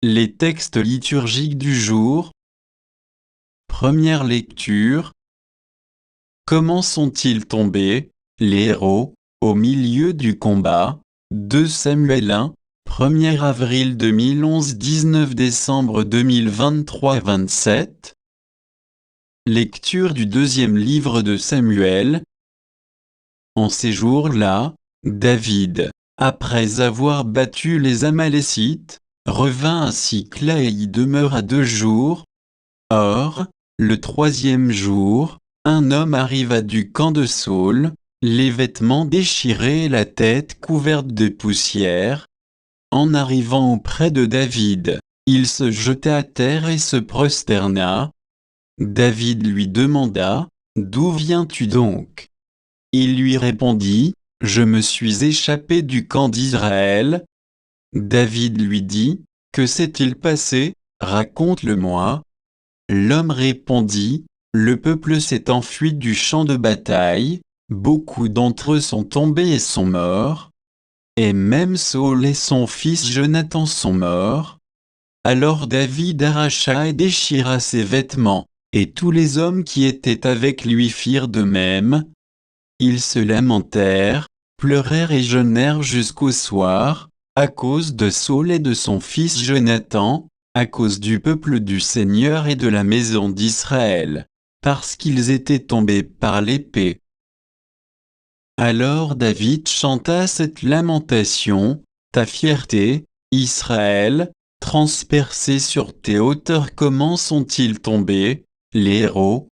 Les textes liturgiques du jour. Première lecture. Comment sont-ils tombés, les héros, au milieu du combat? 2 Samuel 1, 1er avril 2011 19 décembre 2023 27. Lecture du deuxième livre de Samuel. En ces jours-là, David, après avoir battu les Amalécites, revint à Sicla et y demeura 2 jours. Or, le 3e jour, un homme arriva du camp de Saül, les vêtements déchirés et la tête couverte de poussière. En arrivant auprès de David, il se jeta à terre et se prosterna. David lui demanda, « D'où viens-tu donc ?» Il lui répondit, « Je me suis échappé du camp d'Israël. » David lui dit, « Que s'est-il passé? Raconte-le-moi. » L'homme répondit, « Le peuple s'est enfui du champ de bataille, beaucoup d'entre eux sont tombés et sont morts. Et même Saül et son fils Jonathan sont morts. » Alors David arracha et déchira ses vêtements, et tous les hommes qui étaient avec lui firent de même. Ils se lamentèrent, pleurèrent et jeûnèrent jusqu'au soir, à cause de Saül et de son fils Jonathan, à cause du peuple du Seigneur et de la maison d'Israël, parce qu'ils étaient tombés par l'épée. Alors David chanta cette lamentation, « Ta fierté, Israël, transpercée sur tes hauteurs, comment sont-ils tombés, les héros?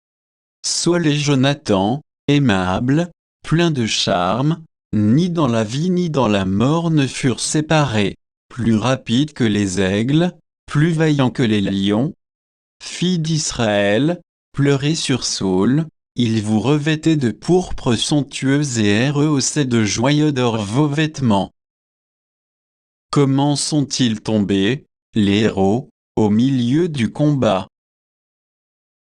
Saül et Jonathan, aimables, pleins de charme, ni dans la vie ni dans la mort ne furent séparés, plus rapides que les aigles, plus vaillants que les lions. Filles d'Israël, pleurez sur Saül, il vous revêtait de pourpre somptueuse et rehaussait de joyeux d'or vos vêtements. Comment sont-ils tombés, les héros, au milieu du combat?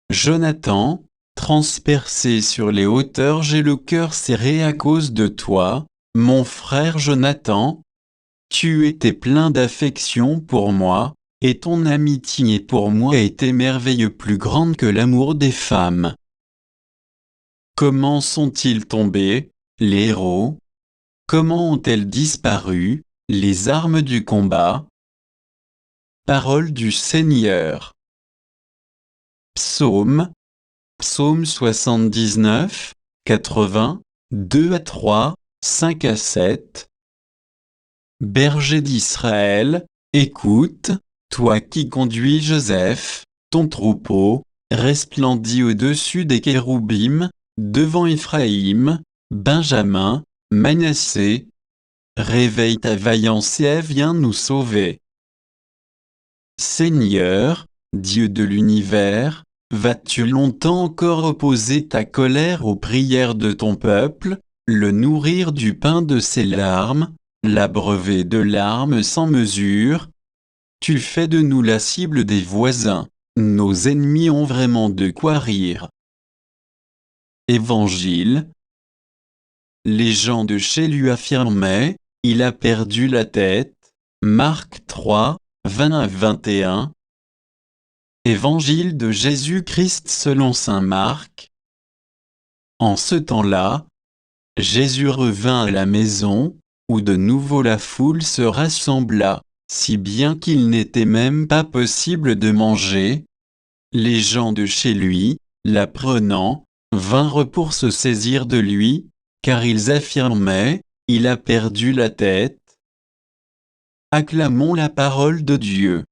Jonathan, transpercé sur les hauteurs, j'ai le cœur serré à cause de toi, mon frère Jonathan. Tu étais plein d'affection pour moi, et ton amitié pour moi était merveilleuse, plus grande que l'amour des femmes. Comment sont-ils tombés, les héros? Comment ont-elles disparu, les armes du combat? Parole du Seigneur. Psaume. Psaume 79, 80, 2 à 3, 5 à 7. Berger d'Israël, écoute, toi qui conduis Joseph, ton troupeau, resplendit au-dessus des kéroubim, devant Éphraïm, Benjamin, Manassé. Réveille ta vaillance et viens nous sauver. Seigneur, Dieu de l'univers, vas-tu longtemps encore opposer ta colère aux prières de ton peuple, le nourrir du pain de ses larmes, l'abreuver de larmes sans mesure? Tu fais de nous la cible des voisins, nos ennemis ont vraiment de quoi rire. Évangile. Les gens de chez lui affirmaient, il a perdu la tête. Marc 3, 20 à 21. Évangile de Jésus-Christ selon saint Marc. En ce temps-là, Jésus revint à la maison, où de nouveau la foule se rassembla, si bien qu'il n'était même pas possible de manger. Les gens de chez lui, l'apprenant, vinrent pour se saisir de lui, car ils affirmaient, il a perdu la tête. Acclamons la parole de Dieu.